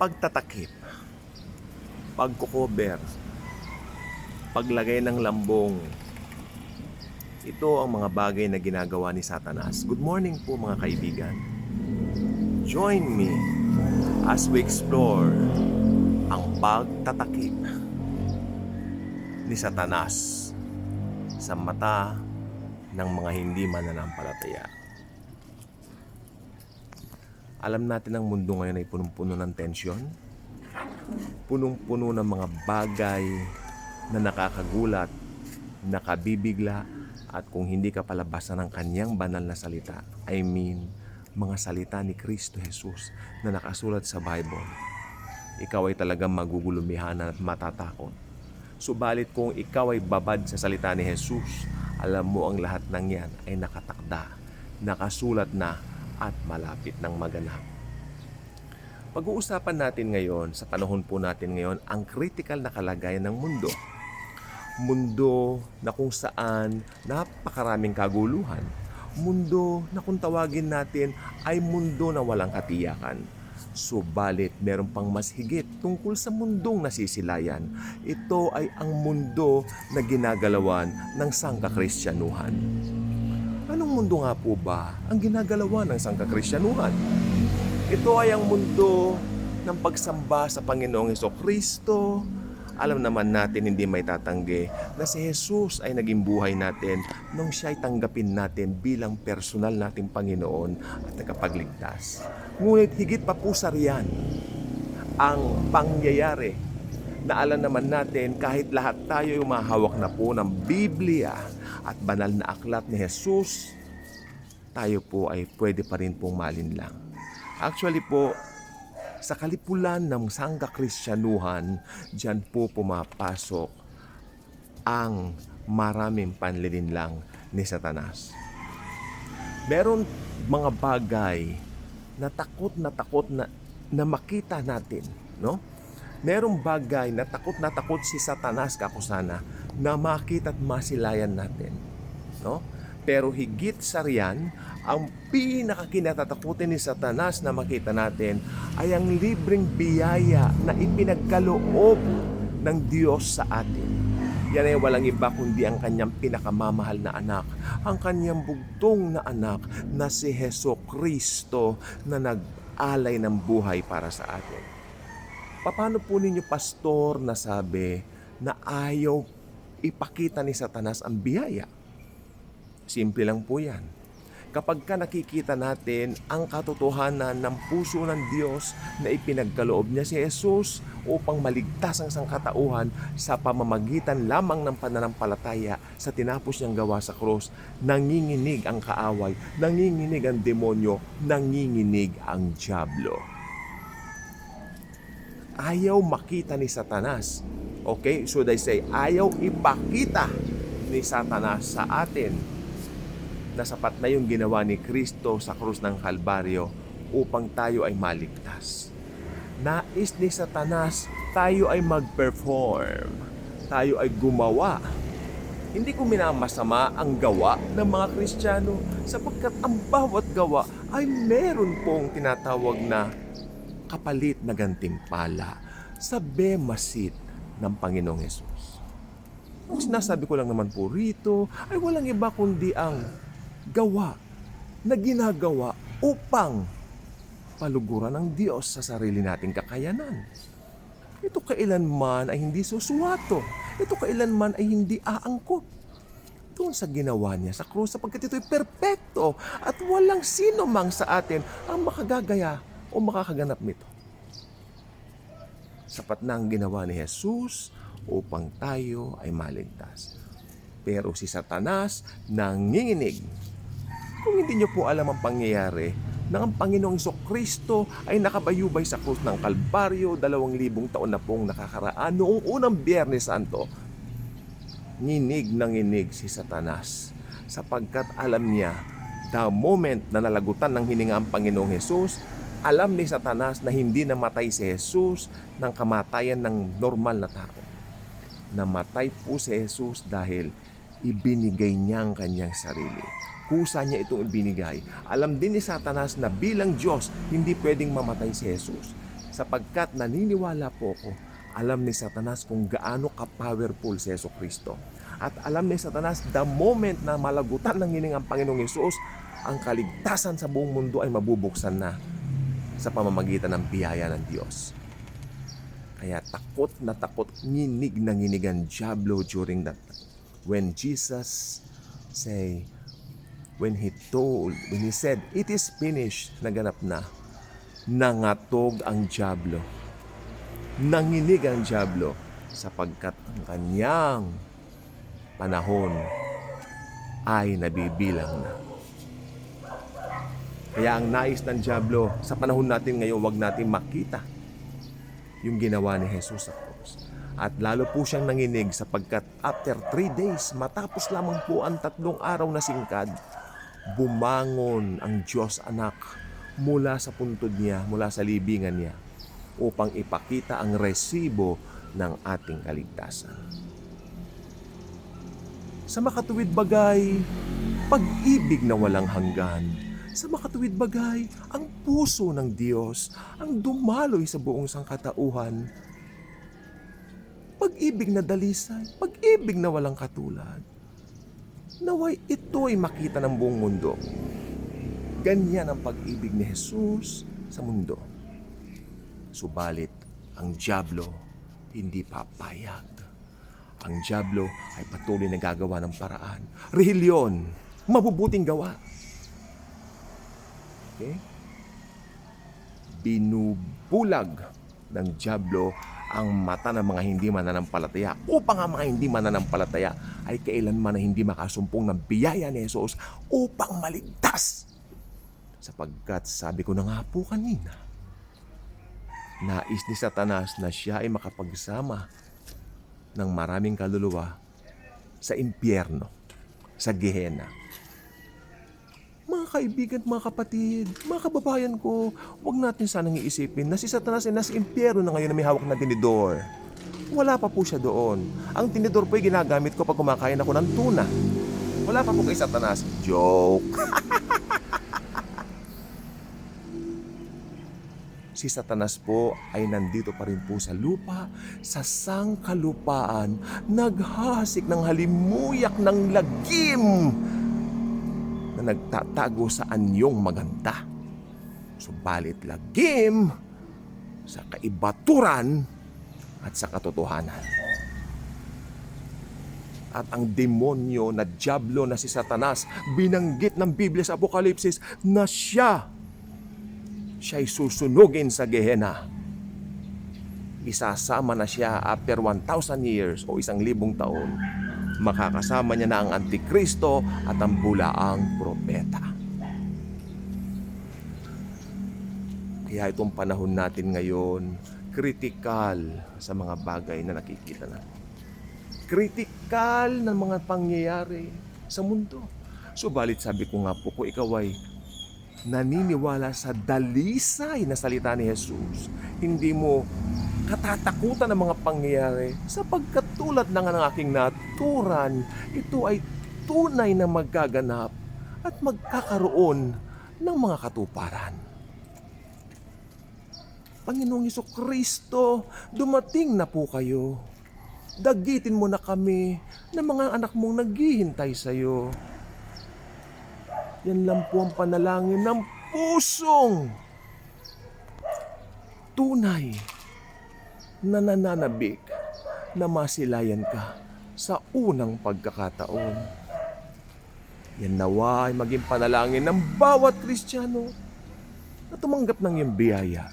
pagtatakip, pagko-cover, paglagay ng lambong. Ito ang mga bagay na ginagawa ni Satanas. Good morning po mga kaibigan. Join me as we explore ang pagtatakip ni Satanas sa mata ng mga hindi mananampalataya. Alam natin ang mundo ngayon ay punong-puno ng tensyon, punong-puno ng mga bagay na nakakagulat, nakabibigla, at kung hindi ka palabasa ng kanyang banal na salita, mga salita ni Kristo Jesus na nakasulat sa Bible, ikaw ay talagang magugulumihan at matatakot. Subalit kung ikaw ay babad sa salita ni Jesus, alam mo ang lahat ng yan ay nakatakda, nakasulat na, at malapit ng maganap. Pag-uusapan natin ngayon, sa panahon po natin ngayon, ang critical na kalagayan ng mundo. Mundo na kung saan napakaraming kaguluhan. Mundo na kung tawagin natin ay mundo na walang katiyakan. Subalit meron pang mas higit tungkol sa mundong nasisilayan. Ito ay ang mundo na ginagalawan ng sangkakristyanuhan. Anong mundo nga po ba ang ginagalawan ng sangkakristyanuhan? Ito ay ang mundo ng pagsamba sa Panginoong Hesukristo. Alam naman natin, hindi may tatanggi na si Jesus ay naging buhay natin nung siya ay tanggapin natin bilang personal nating Panginoon at tagapagligtas. Ngunit higit pa po sa riyan ang pangyayari na alam naman natin kahit lahat tayo ay umahawak na po ng Biblia at banal na aklat ni Jesus, tayo po ay pwede pa rin pong malinlang. Actually po, sa kalipulan ng sangkakristyanuhan, diyan po pumapasok ang maraming panlilinlang ni Satanas. Meron mga bagay na takot na makita natin, no? Merong bagay na takot si Satanas kakusana na makita at masilayan natin, no? Pero higit sa riyan, ang pinakakinatatakutin ni Satanas na makita natin ay ang libreng biyaya na ipinagkaloob ng Diyos sa atin. Yan ay walang iba kundi ang kanyang pinakamamahal na anak, ang kanyang bugtong na anak na si Hesukristo na nag-alay ng buhay para sa atin. Paano po ninyo, pastor, nasabi na ayaw ipakita ni Satanas ang biyaya? Simple lang po yan. Kapag ka nakikita natin ang katotohanan ng puso ng Diyos na ipinagkaloob niya si Jesus upang maligtas ang sangkatauhan sa pamamagitan lamang ng pananampalataya sa tinapos niyang gawa sa krus, nanginginig ang kaaway, nanginginig ang demonyo, nanginginig ang dyablo. Ayaw makita ni Satanas. Okay? Should I say, ayaw ipakita ni Satanas sa atin na sapat na yung ginawa ni Kristo sa krus ng Kalbaryo upang tayo ay maligtas. Nais ni Satanas tayo ay mag-perform, tayo ay gumawa. Hindi ko minamasama ang gawa ng mga Kristiyano sapagkat ang bawat gawa ay meron pong tinatawag na kapalit na gantimpala sa bemasit ng Panginoong Hesus. Ang sinasabi ko lang naman po rito ay walang iba kundi ang gawa na ginagawa upang paluguran ng Diyos sa sarili nating kakayanan. Ito kailanman ay hindi susuwato. Ito kailanman ay hindi aangkop doon sa ginawa niya sa krus sapagkat ito ay perpekto at walang sino mang sa atin ang makagagaya o makakaganap nito. Sapat na ang ginawa ni Jesus upang tayo ay maligtas. Pero si Satanas nanginginig. Kung hindi niyo po alam ang pangyayari na ang Panginoong Hesukristo ay nakabayubay sa krus ng Kalbaryo 2,000 taon na pong nakakaraan noong unang Biyernes Santo, nginig si Satanas sapagkat alam niya the moment na nalagutan ng hininga ang Panginoong Hesus, alam ni Satanas na hindi namatay si Jesus ng kamatayan ng normal na tao. Namatay po si Jesus dahil ibinigay niya ang kanyang sarili. Kusa niya itong ibinigay. Alam din ni Satanas na bilang Diyos, hindi pwedeng mamatay si Jesus. Sapagkat naniniwala po ako, alam ni Satanas kung gaano ka-powerful si Jesucristo. At alam ni Satanas, the moment na malagutan ng hining ang Panginoong Hesus, ang kaligtasan sa buong mundo ay mabubuksan na sa pamamagitan ng biyaya ng Diyos. Kaya takot na takot, nginig na nginig ang diablo during that time. When Jesus say, when he said, it is finished, naganap na, nangatog ang diablo. Nanginig ang diablo sapagkat ang kanyang panahon ay nabibilang na. Kaya ang nais ng diablo sa panahon natin ngayon, wag natin makita yung ginawa ni Jesus sa cross. At lalo po siyang nanginig sapagkat after 3 days, matapos lamang po ang 3 araw na singkad, bumangon ang Diyos Anak mula sa puntod niya, mula sa libingan niya, upang ipakita ang resibo ng ating kaligtasan. Sa makatuwid bagay, pag-ibig na walang hanggan. Sa makatuwid bagay, ang puso ng Diyos ang dumaloy sa buong sangkatauhan. Pag-ibig na dalisay, pag-ibig na walang katulad. Naway ito'y makita ng buong mundo. Ganyan ang pag-ibig ni Jesus sa mundo. Subalit, ang diablo hindi papayag. Ang diablo ay patuloy na gagawa ng paraan. Rehilyon, mabubuting gawa. Okay? Binubulag ng diablo ang mata ng mga hindi mananampalataya upang ang mga hindi mananampalataya ay kailanman na hindi makasumpong ng biyaya ni Jesus upang maligtas. Sapagkat sabi ko na nga po kanina, nais ni Satanas na siya ay makapagsama ng maraming kaluluwa sa impyerno, sa Gehenna. Mga kaibigan, mga kapatid, mga kababayan ko, huwag natin sanang iisipin na si Satanas ay nasa impyerno na ngayon na may hawak na tinidor. Wala pa po siya doon. Ang tinidor po ay ginagamit ko pag kumakain ako ng tuna. Wala pa po kay Satanas. Joke! Si Satanas po ay nandito pa rin po sa lupa, sa sangkalupaan, naghahasik ng halimuyak ng lagim na nagtatago sa anyong maganda. Subalit lagim sa kaibaturan at sa katotohanan. At ang demonyo na diablo na si Satanas, binanggit ng Biblia sa Apokalipsis na siya'y susunugin sa Gehenna. Isasama na siya after 1,000 years o 1,000 taon. Makakasama niya na ang Antikristo at ang bulaang propeta. Kaya itong panahon natin ngayon, kritikal sa mga bagay na nakikita natin. Kritikal ng mga pangyayari sa mundo. Subalit sabi ko nga po, kung ikaw ay naniniwala sa dalisay na salita ni Jesus, hindi mo katatakutan ng mga pangyayari sapagkat tulad ng aking naturan, ito ay tunay na maggaganap at magkakaroon ng mga katuparan. Panginoong Jesucristo, dumating na po kayo. Dagitin mo na kami ng mga anak mong naghihintay sa iyo. Yan lang po ang panalangin ng pusong tunay na nananabik na masilayan ka sa unang pagkakataon. Yan nawa ay maging panalangin ng bawat Kristiyano na tumanggap ng iyong biyaya.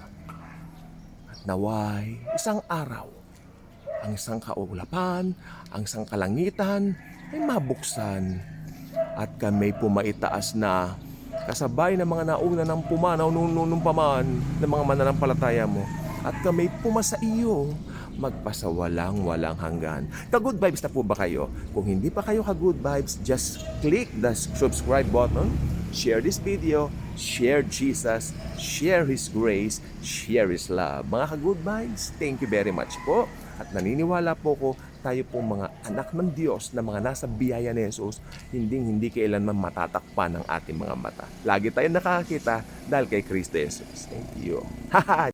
At naway isang araw, ang isang kaulapan, ang isang kalangitan ay mabuksan at kami pumaitaas na kasabay ng mga nauna ng pumanaw nung paman ng mga mananampalataya mo. At kami pumasa iyo magpasawalang-walang hanggan. Ka-good vibes na po ba kayo? Kung hindi pa kayo ka-good vibes, just click the subscribe button, share this video, share Jesus, share His grace, share His love. Mga ka-good vibes, thank you very much po. At naniniwala po ko, tayo pong mga anak ng Diyos na mga nasa biyaya ni Jesus, hindi kailanman matatakpan ng ating mga mata. Lagi tayong nakakita dahil kay Kristo Jesus. Thank you.